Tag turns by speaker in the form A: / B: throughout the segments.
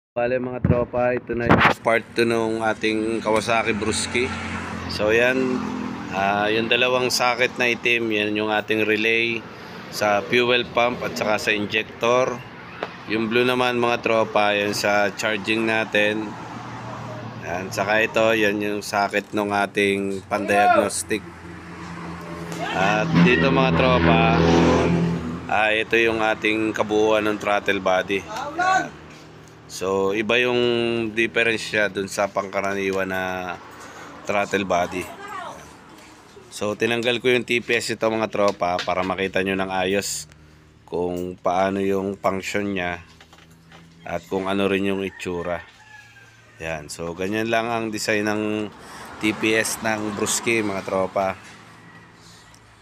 A: Bale mga tropa, ito na yung part 2 nung ating Kawasaki Brusky. So yan, yung dalawang socket na itim, yan yung ating relay sa fuel pump at saka sa injector. Yung blue naman mga tropa, yan sa charging natin. Yan, saka ito, yan yung socket nung ating pandiagnostic. At dito mga tropa, ito yung ating kabuuan ng throttle body. Yan. So, iba yung difference niya dun sa pangkaraniwan na throttle body. So, tinanggal ko yung TPS ito mga tropa para makita nyo ng ayos kung paano yung function niya at kung ano rin yung itsura. Yan. So, ganyan lang ang design ng TPS ng Brusky mga tropa.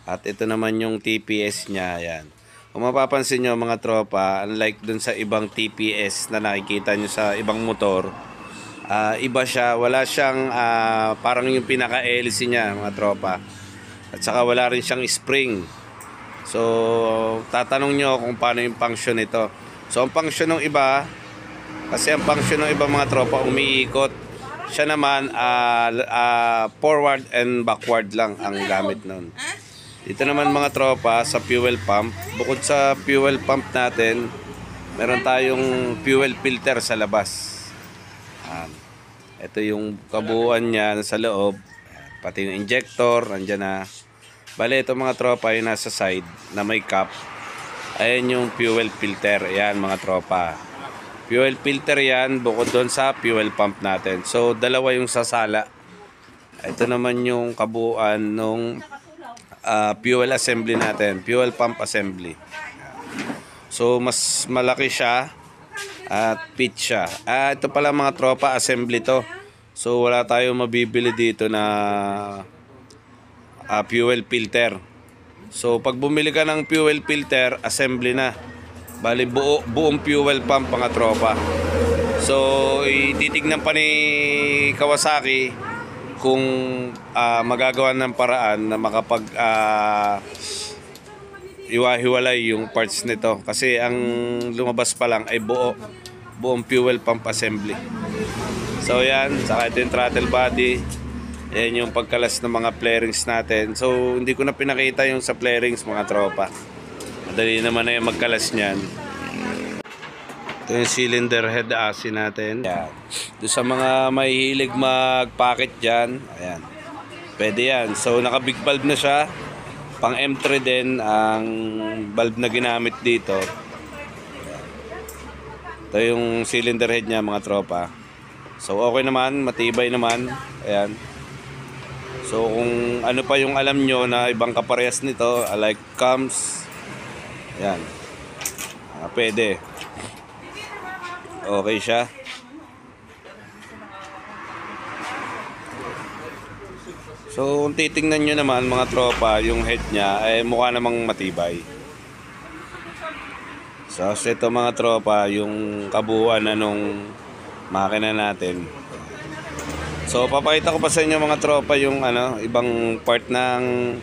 A: At ito naman yung TPS niya. Yan. Kung mapapansin nyo mga tropa, unlike dun sa ibang TPS na nakikita nyo sa ibang motor, iba siya, wala siyang parang yung pinaka-hélice niya mga tropa. At saka wala rin siyang spring. So, tatanong nyo kung paano yung function nito. So, ang function ng iba, kasi ang function ng iba mga tropa, umiikot. Siya naman, forward and backward lang ang gamit nun. Dito naman mga tropa sa fuel pump, bukod sa fuel pump natin, meron tayong fuel filter sa labas. Ito yung kabuuan niya sa loob, pati yung injector, nandyan na. Bale ito mga tropa yung nasa side na may cap. Ayan yung fuel filter, ayan mga tropa. Fuel filter yan bukod doon sa fuel pump natin. So dalawa yung sasala. Ito naman yung kabuuan nung fuel assembly natin, fuel pump assembly. So mas malaki siya at pitch siya. Ito pala mga tropa, assembly to. So wala tayong mabibili dito na fuel filter. So pag bumili ka ng fuel filter, assembly na. Bali buong fuel pump mga tropa. So ititignan pa ni Kawasaki kung magagawa ng paraan na makapag iwahiwalay yung parts nito, kasi ang lumabas pa lang ay buong fuel pump assembly. So yan, saka ito yung throttle body, yan yung pagkalas ng mga flarings natin. So hindi ko na pinakita yung sa flarings mga tropa, madali naman na yung magkalas nyan. Ito yung cylinder head AC natin. Yan. Doon sa mga mahihilig mag-packet dyan, ayan, pwede yan. So naka big valve na siya, pang M3 din ang valve na ginamit dito. Ito yung cylinder head niya mga tropa. So okay naman, matibay naman. Ayan. So kung ano pa yung alam nyo na ibang kaparehas nito, like cams, ayan, pwede. Okay siya. So kung titingnan nyo naman mga tropa, yung head nya ay mukha namang matibay. So ito mga tropa, yung kabuuan na nung makina natin. So papakita ko pa sa inyo mga tropa yung ibang part ng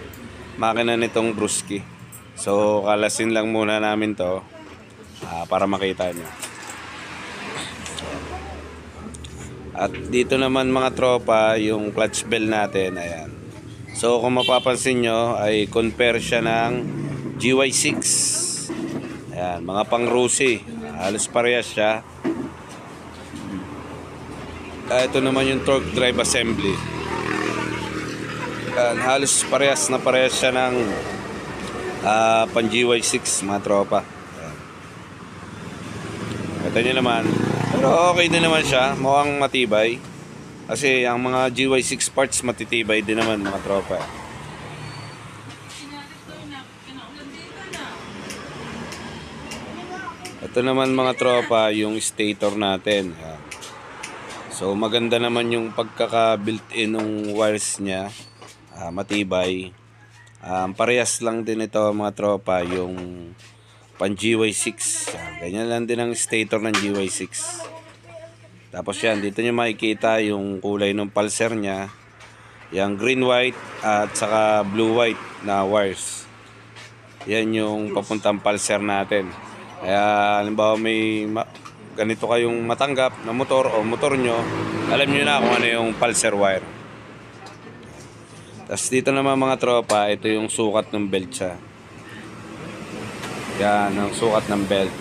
A: makina nitong Brusky. So kalasin lang muna namin to para makita nyo. At dito naman mga tropa yung clutch bell natin, ayan. So kung mapapansin nyo ay compare siya ng GY6. Ayan, mga pang Rusi, halos parehas siya. Ito naman yung torque drive assembly. Ayan, halos parehas siya ng pang GY6 mga tropa. Ayan. Ito nyo naman. Pero okay din naman siya, mukhang matibay. Kasi ang mga GY6 parts matitibay din naman mga tropa. Ito naman mga tropa yung stator natin. So maganda naman yung pagkaka-built-in ng wires niya, matibay. Parehas lang din ito mga tropa yung pan GY6. Ganyan lang din ang stator ng GY6. Tapos yan, dito nyo makikita yung kulay ng pulser nya, yung green white at saka blue white na wires. Yan yung papuntang pulser natin. Kaya halimbawa may ganito kayong matanggap na motor o motor nyo, alam nyo na kung ano yung pulser wire. Tapos dito naman mga tropa, ito yung sukat ng belt siya. Yan, ang sukat ng belt.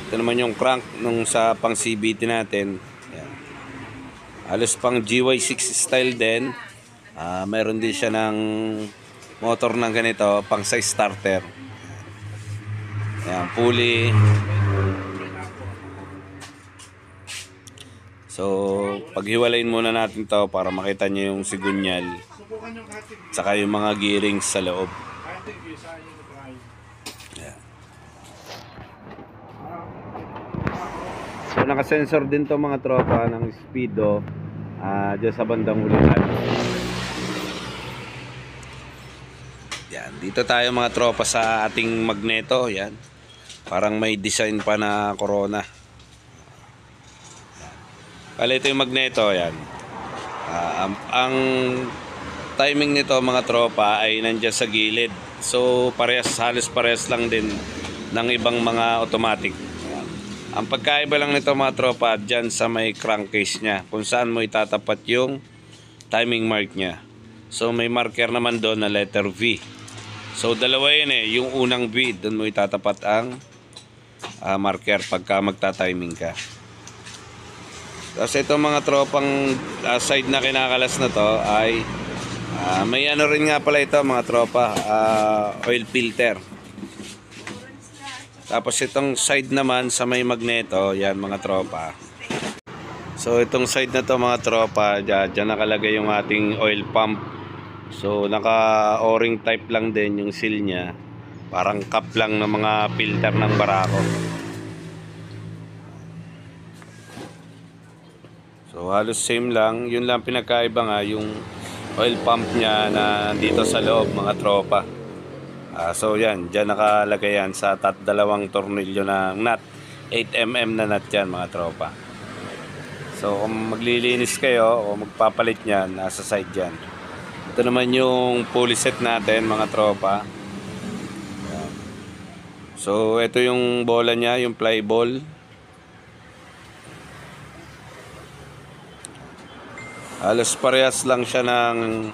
A: Ito naman yung crank nung sa pang CVT natin. Yan. Halos pang GY6 style din. Meron din siya ng motor ng ganito, pang size starter. Yan, pulley. So, paghiwalayin muna natin to para makita nyo yung sigunyal. Saka yung mga gearings sa loob. Yan. So, naka-sensor din to mga tropa ng speedo dyan sa bandang ulihan. Yan, dito tayo mga tropa sa ating magneto. Yan. Parang may design pa na Corona. Kala ito yung magneto. Yan. Ang timing nito mga tropa ay nandiyan sa gilid. So halos parehas lang din ng ibang mga automatic. Yan. Ang pagkaiba lang nito mga tropa dyan sa may crankcase nya, kung saan mo itatapat yung timing mark nya. So may marker naman doon na letter V. So dalawa yun yung unang V, doon mo itatapat ang marker pagka magta-timing ka. Tapos itong mga tropang side na kinakalas na to ay may ano rin nga pala ito mga tropa, oil filter. Tapos itong side naman sa may magneto, yan mga tropa. So itong side na to mga tropa, dyan nakalagay yung ating oil pump. So naka o-ring type lang din yung seal nya. Parang cup lang ng mga filter ng barako. So halos same lang. Yun lang pinagkaiba nga yung oil pump nya na dito sa loob mga tropa. So yan, dyan nakalagay yan sa dalawang tornilyo ng nut. 8mm na nut yan mga tropa. So kung maglilinis kayo o magpapalit nyan, nasa side yan. Ito naman yung pulley set natin mga tropa. Yan. So ito yung bola nya, yung fly ball. Halos parehas lang siya ng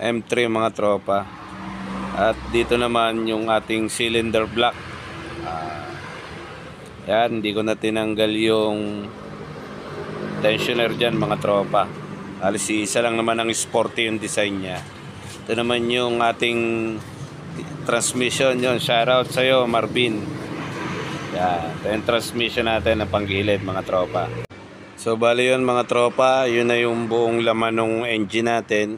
A: M3 mga tropa. At dito naman yung ating cylinder block. Yan, hindi ko na tinanggal yung tensioner dyan mga tropa. Halos isa lang naman ang sporty yung design nya. Ito naman yung ating transmission yun. Shoutout sa'yo Marvin. Yan, ito yung transmission natin na panggilid mga tropa. So bali yun mga tropa, yun na yung buong laman ng engine natin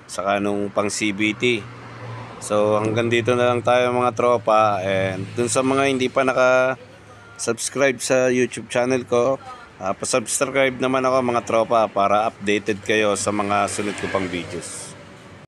A: saka nung pang CVT. So hanggang dito na lang tayo mga tropa, and dun sa mga hindi pa naka-subscribe sa YouTube channel ko, pa-subscribe naman ako mga tropa para updated kayo sa mga sunod ko pang videos.